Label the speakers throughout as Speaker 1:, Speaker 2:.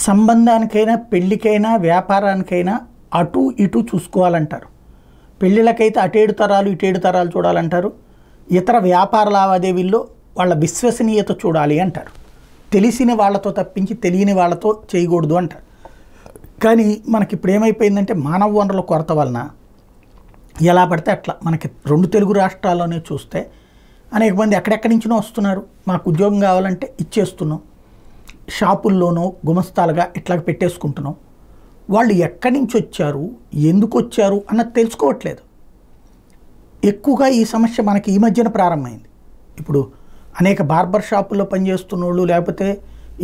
Speaker 1: సంబంధానికైనా పెళ్ళికైనా వ్యాపారానికైనా అటు ఇటు చూసుకోవాలంటారు. పెళ్ళిళ్ళకైతే అటేడు తరాలు ఇటేడు తరాలు చూడాలంటారు. ఇతర వ్యాపార లావాదేవీల్లో వాళ్ళ విశ్వసనీయత చూడాలి అంటారు. తెలిసిన వాళ్ళతో తప్పించి తెలియని వాళ్ళతో చేయకూడదు అంటారు. కానీ మనకి ఇప్పుడు ఏమైపోయిందంటే మానవ వనరుల కొరత వలన ఎలా పడితే అట్లా మనకి 2 తెలుగు రాష్ట్రాల్లోనే చూస్తే అనేక మంది ఎక్కడెక్కడి నుంచినో వస్తున్నారు. మాకు ఉద్యోగం కావాలంటే ఇచ్చేస్తున్నాం, షాపుల్లోనో గుమస్తాలుగా ఇట్లా పెట్టేసుకుంటున్నాం. వాళ్ళు ఎక్కడి నుంచి వచ్చారు, ఎందుకు వచ్చారు అన్నది తెలుసుకోవట్లేదు. ఎక్కువగా ఈ సమస్య మనకి ఈ మధ్యన ప్రారంభమైంది. ఇప్పుడు అనేక బార్బర్ షాపుల్లో పనిచేస్తున్న వాళ్ళు, లేకపోతే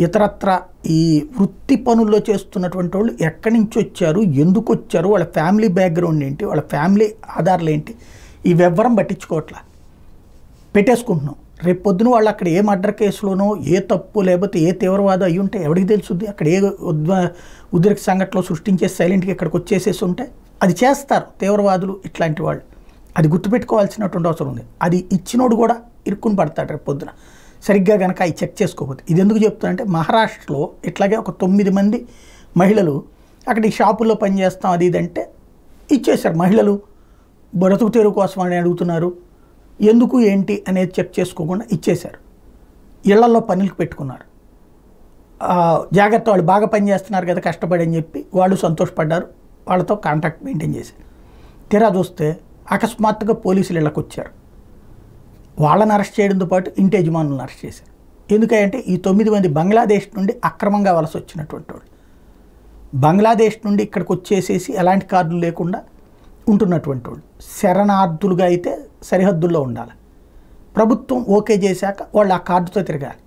Speaker 1: ఇతరత్ర ఈ వృత్తి పనుల్లో చేస్తున్నటువంటి వాళ్ళు ఎక్కడి నుంచి వచ్చారు, ఎందుకు వచ్చారు, వాళ్ళ ఫ్యామిలీ బ్యాక్గ్రౌండ్ ఏంటి, వాళ్ళ ఫ్యామిలీ ఆధారాలు ఏంటి, ఈ వివరం పట్టించుకోవట్లా, పెట్టేసుకుంటున్నాం. రేపు పొద్దున వాళ్ళు అక్కడ ఏ మర్డర్ కేసులోనో ఏ తప్పు లేకపోతే ఏ తీవ్రవాదం అయ్యి ఉంటే ఎవరికి తెలుసుద్ది? అక్కడ ఏ ఉద్రిక్త సంఘటనలో సృష్టించేసి సైలెంట్గా ఇక్కడికి వచ్చేసేసి ఉంటే అది చేస్తారు తీవ్రవాదులు ఇట్లాంటి వాళ్ళు. అది గుర్తుపెట్టుకోవాల్సినటువంటి అవసరం ఉంది. అది ఇచ్చినోడు కూడా ఇరుక్కుని పడతాడు రేపు పొద్దున సరిగ్గా కనుక అవి చెక్ చేసుకోకపోతే. ఇది ఎందుకు చెప్తానంటే మహారాష్ట్రలో ఇట్లాగే ఒక 9 మంది మహిళలు అక్కడ ఈ షాపుల్లో పనిచేస్తాం అది ఇదంటే ఇచ్చేశారు. మహిళలు బ్రతుకు తెరువు కోసం అని అడుగుతున్నారు, ఎందుకు ఏంటి అనేది చెక్ చేసుకోకుండా ఇచ్చేశారు. ఇళ్లల్లో పనులకు పెట్టుకున్నారు. జాగ్రత్త, వాళ్ళు బాగా పనిచేస్తున్నారు కదా కష్టపడి అని చెప్పి వాళ్ళు సంతోషపడ్డారు, వాళ్ళతో కాంటాక్ట్ మెయింటైన్ చేశారు. తీరా చూస్తే అకస్మాత్తుగా పోలీసులు ఇళ్ళకు వచ్చారు. వాళ్ళని అరెస్ట్ చేయడంతో పాటు ఇంటి యజమానులను అరెస్ట్ చేశారు. ఎందుకంటే ఈ 9 మంది బంగ్లాదేశ్ నుండి అక్రమంగా వలస వచ్చినటువంటి వాళ్ళు, బంగ్లాదేశ్ నుండి ఇక్కడికి వచ్చేసేసి ఎలాంటి కార్డులు లేకుండా ఉంటున్నటువంటి వాళ్ళు, శరణార్థులుగా అయితే సరిహద్దుల్లో ఉండాలి. ప్రభుత్వం ఓకే చేశాక వాళ్ళు ఆ కార్డుతో తిరగాలి.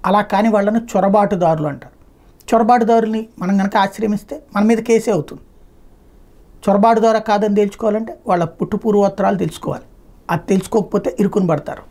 Speaker 1: అలా కాని వాళ్ళని చొరబాటుదారులు అంటారు. చొరబాటుదారుల్ని మనం కనుక ఆశ్రమిస్తే మన మీద కేసే అవుతుంది. చొరబాటుదారు కాదని తెలుసుకోవాలంటే వాళ్ళ పుట్టుపూర్వోత్తరాలు తెలుసుకోవాలి. అది తెలుసుకోకపోతే ఇరుకుని పడతారు.